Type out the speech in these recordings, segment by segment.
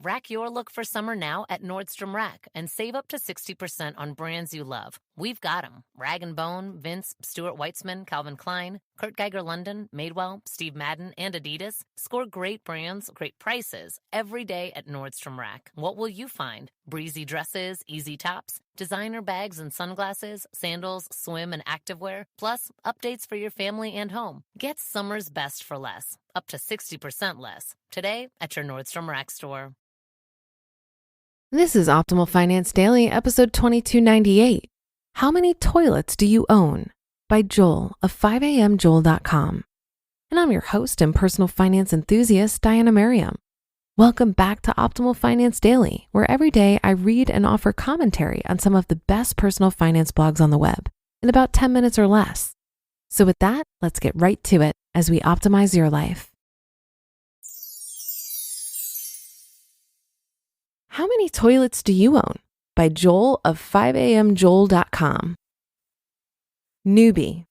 Rack your look for summer now at Nordstrom Rack and save up to 60% on brands you love. We've got them. Rag & Bone, Vince, Stuart Weitzman, Calvin Klein, Kurt Geiger London, Madewell, Steve Madden, and Adidas. Score great brands, great prices every day at Nordstrom Rack. What will you find? Breezy dresses, easy tops, designer bags and sunglasses, sandals, swim and activewear, plus updates for your family and home. Get summer's best for less, up to 60% less, today at your Nordstrom Rack store. This is Optimal Finance Daily, episode 2298. How Many Toilets Do You Own? By Joel of 5amjoel.com. And I'm your host and personal finance enthusiast, Diana Merriam. Welcome back to Optimal Finance Daily, where every day I read and offer commentary on some of the best personal finance blogs on the web in about 10 minutes or less. So with that, let's get right to it as we optimize your life. How Many Toilets Do You Own? By Joel of 5amjoel.com. Newbie.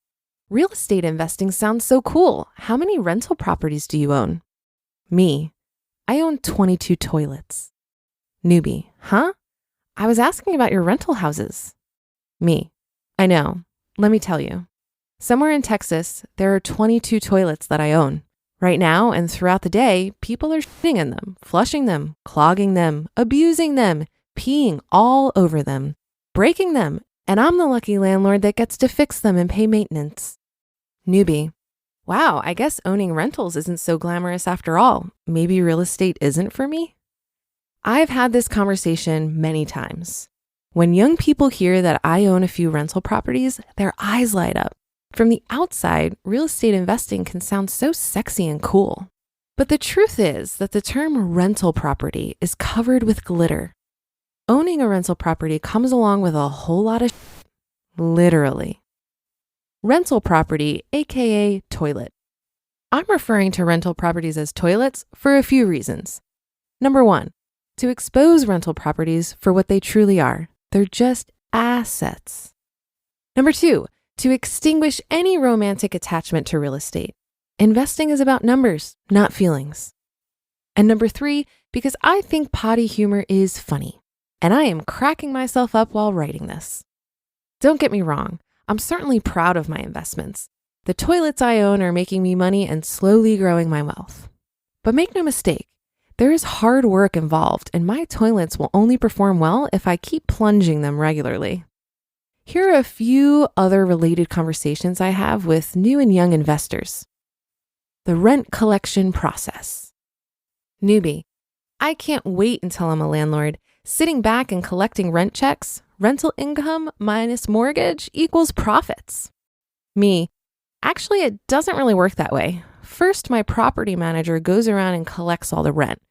Real estate investing sounds so cool. How many rental properties do you own? Me. I own 22 toilets. Newbie. Huh? I was asking about your rental houses. Me. I know. Let me tell you. Somewhere in Texas, there are 22 toilets that I own. Right now and throughout the day, people are shitting in them, flushing them, clogging them, abusing them, peeing all over them, breaking them, and I'm the lucky landlord that gets to fix them and pay maintenance. Newbie. Wow, I guess owning rentals isn't so glamorous after all. Maybe real estate isn't for me? I've had this conversation many times. When young people hear that I own a few rental properties, their eyes light up. From the outside, real estate investing can sound so sexy and cool. But the truth is that the term rental property is covered with glitter. Owning a rental property comes along with a whole lot of shit, literally. Rental property, aka toilet. I'm referring to rental properties as toilets for a few reasons. Number one, to expose rental properties for what they truly are. They're just assets. Number two, to extinguish any romantic attachment to real estate. Investing is about numbers, not feelings. And number three, because I think potty humor is funny, and I am cracking myself up while writing this. Don't get me wrong, I'm certainly proud of my investments. The toilets I own are making me money and slowly growing my wealth. But make no mistake, there is hard work involved, and my toilets will only perform well if I keep plunging them regularly. Here are a few other related conversations I have with new and young investors. The rent collection process. Newbie. I can't wait until I'm a landlord. Sitting back and collecting rent checks, rental income minus mortgage equals profits. Me. Actually, it doesn't really work that way. First, my property manager goes around and collects all the rent.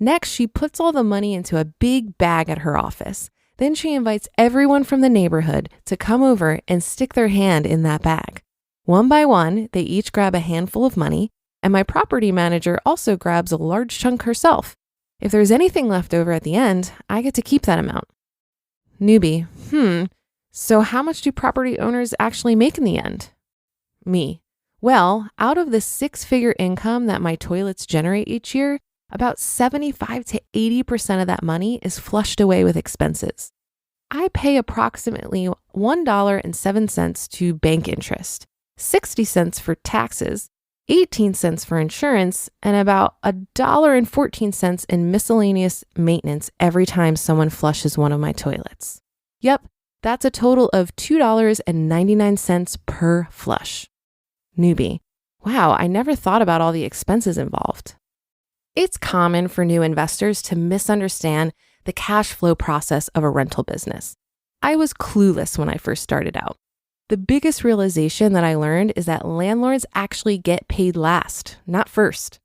Next, she puts all the money into a big bag at her office. Then she invites everyone from the neighborhood to come over and stick their hand in that bag. One by one, they each grab a handful of money, and my property manager also grabs a large chunk herself. If there's anything left over at the end, I get to keep that amount. Newbie. So how much do property owners actually make in the end? Me. Well, out of the 6-figure income that my toilets generate each year, about 75 to 80% of that money is flushed away with expenses. I pay approximately $1.07 to bank interest, 60 cents for taxes, 18 cents for insurance, and about $1.14 in miscellaneous maintenance every time someone flushes one of my toilets. Yep, that's a total of $2.99 per flush. Newbie. Wow, I never thought about all the expenses involved. It's common for new investors to misunderstand the cash flow process of a rental business. I was clueless when I first started out. The biggest realization that I learned is that landlords actually get paid last, not first.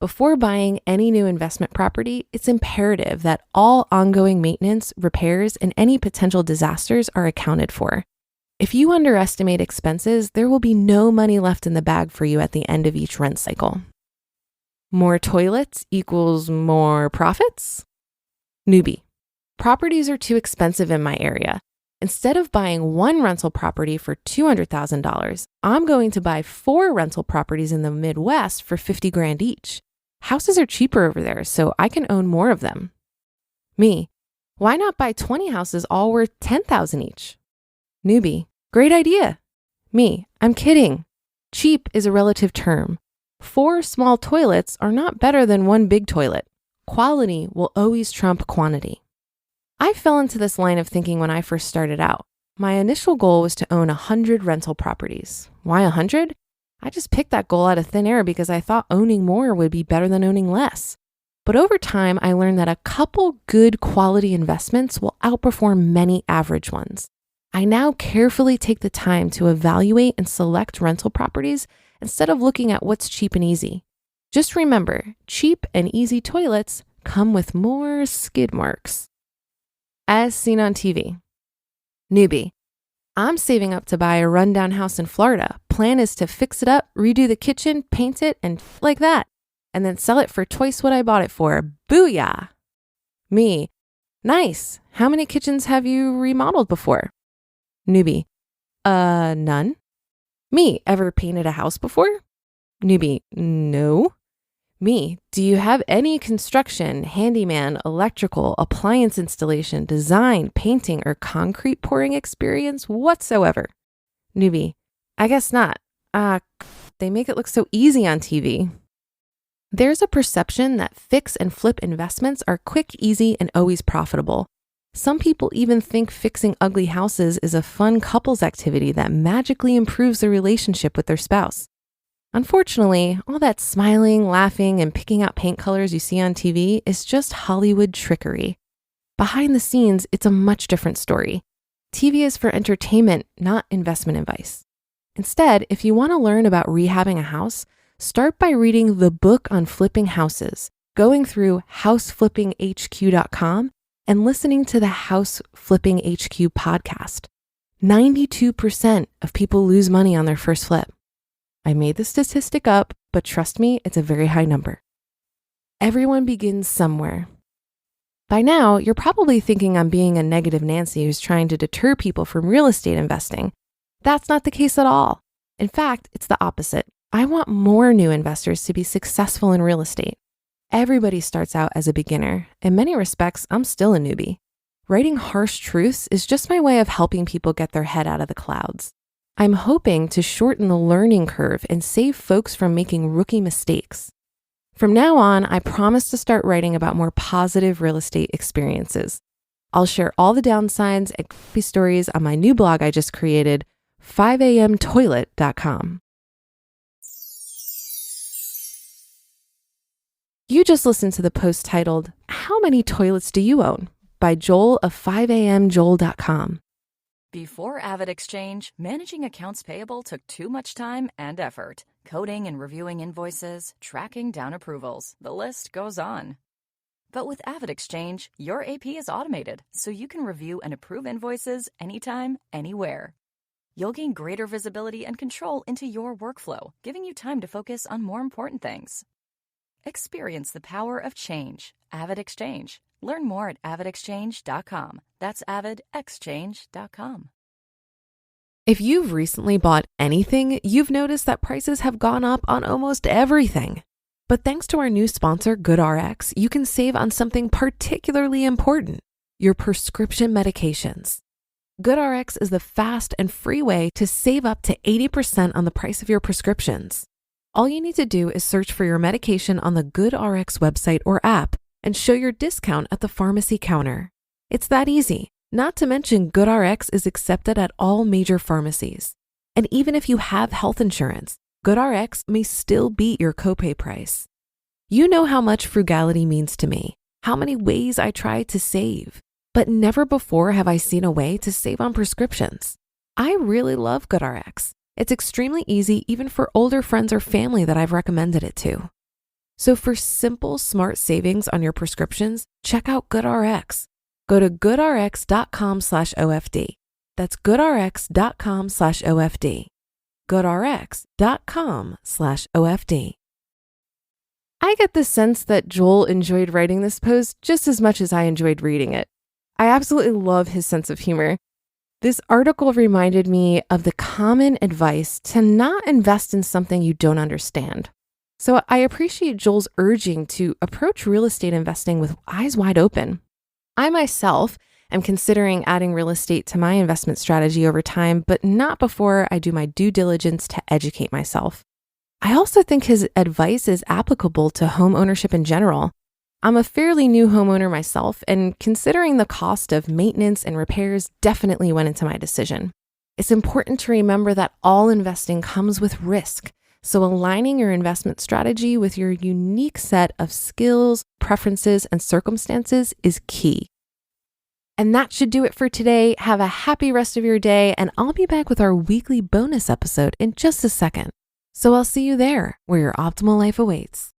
Before buying any new investment property, it's imperative that all ongoing maintenance, repairs, and any potential disasters are accounted for. If you underestimate expenses, there will be no money left in the bag for you at the end of each rent cycle. More toilets equals more profits? Newbie. Properties are too expensive in my area. Instead of buying one rental property for $200,000, I'm going to buy 4 rental properties in the Midwest for $50,000 each. Houses are cheaper over there, so I can own more of them. Me, why not buy 20 houses all worth $10,000 each? Newbie, great idea. Me, I'm kidding. Cheap is a relative term. 4 small toilets are not better than 1 big toilet. Quality will always trump quantity. I fell into this line of thinking when I first started out. My initial goal was to own 100 rental properties. Why 100? I just picked that goal out of thin air because I thought owning more would be better than owning less. But over time, I learned that a couple good quality investments will outperform many average ones. I now carefully take the time to evaluate and select rental properties instead of looking at what's cheap and easy. Just remember, cheap and easy toilets come with more skid marks. As seen on TV. Newbie, I'm saving up to buy a rundown house in Florida. Plan is to fix it up, redo the kitchen, paint it, and like that, and then sell it for twice what I bought it for. Booyah! Me, nice. How many kitchens have you remodeled before? Newbie, none. Me, ever painted a house before? Newbie, no. Me, do you have any construction, handyman, electrical, appliance installation, design, painting, or concrete pouring experience whatsoever? Newbie, I guess not. They make it look so easy on TV. There's a perception that fix and flip investments are quick, easy, and always profitable. Some people even think fixing ugly houses is a fun couples activity that magically improves their relationship with their spouse. Unfortunately, all that smiling, laughing, and picking out paint colors you see on TV is just Hollywood trickery. Behind the scenes, it's a much different story. TV is for entertainment, not investment advice. Instead, if you want to learn about rehabbing a house, start by reading the book on flipping houses, going through houseflippinghq.com, and listening to the House Flipping HQ podcast. 92% of people lose money on their first flip. I made the statistic up, but trust me, it's a very high number. Everyone begins somewhere. By now, you're probably thinking I'm being a negative Nancy who's trying to deter people from real estate investing. That's not the case at all. In fact, it's the opposite. I want more new investors to be successful in real estate. Everybody starts out as a beginner. In many respects, I'm still a newbie. Writing harsh truths is just my way of helping people get their head out of the clouds. I'm hoping to shorten the learning curve and save folks from making rookie mistakes. From now on, I promise to start writing about more positive real estate experiences. I'll share all the downsides and creepy stories on my new blog I just created, 5amtoilet.com. You just listened to the post titled, How Many Toilets Do You Own? By Joel of 5amjoel.com. Before AvidXchange, managing accounts payable took too much time and effort. Coding and reviewing invoices, tracking down approvals, the list goes on. But with AvidXchange, your AP is automated, so you can review and approve invoices anytime, anywhere. You'll gain greater visibility and control into your workflow, giving you time to focus on more important things. Experience the power of change. AvidXchange. Learn more at avidexchange.com. That's avidexchange.com. If you've recently bought anything, you've noticed that prices have gone up on almost everything. But thanks to our new sponsor, GoodRx, you can save on something particularly important, your prescription medications. GoodRx is the fast and free way to save up to 80% on the price of your prescriptions. All you need to do is search for your medication on the GoodRx website or app and show your discount at the pharmacy counter. It's that easy. Not to mention GoodRx is accepted at all major pharmacies. And even if you have health insurance, GoodRx may still beat your copay price. You know how much frugality means to me, how many ways I try to save, but never before have I seen a way to save on prescriptions. I really love GoodRx. It's extremely easy even for older friends or family that I've recommended it to. So for simple, smart savings on your prescriptions, check out GoodRx. Go to goodrx.com/OFD. That's goodrx.com/OFD. goodrx.com/OFD. I get the sense that Joel enjoyed writing this post just as much as I enjoyed reading it. I absolutely love his sense of humor. This article reminded me of the common advice to not invest in something you don't understand. So I appreciate Joel's urging to approach real estate investing with eyes wide open. I myself am considering adding real estate to my investment strategy over time, but not before I do my due diligence to educate myself. I also think his advice is applicable to home ownership in general. I'm a fairly new homeowner myself, and considering the cost of maintenance and repairs definitely went into my decision. It's important to remember that all investing comes with risk, so aligning your investment strategy with your unique set of skills, preferences, and circumstances is key. And that should do it for today. Have a happy rest of your day, and I'll be back with our weekly bonus episode in just a second. So I'll see you there, where your optimal life awaits.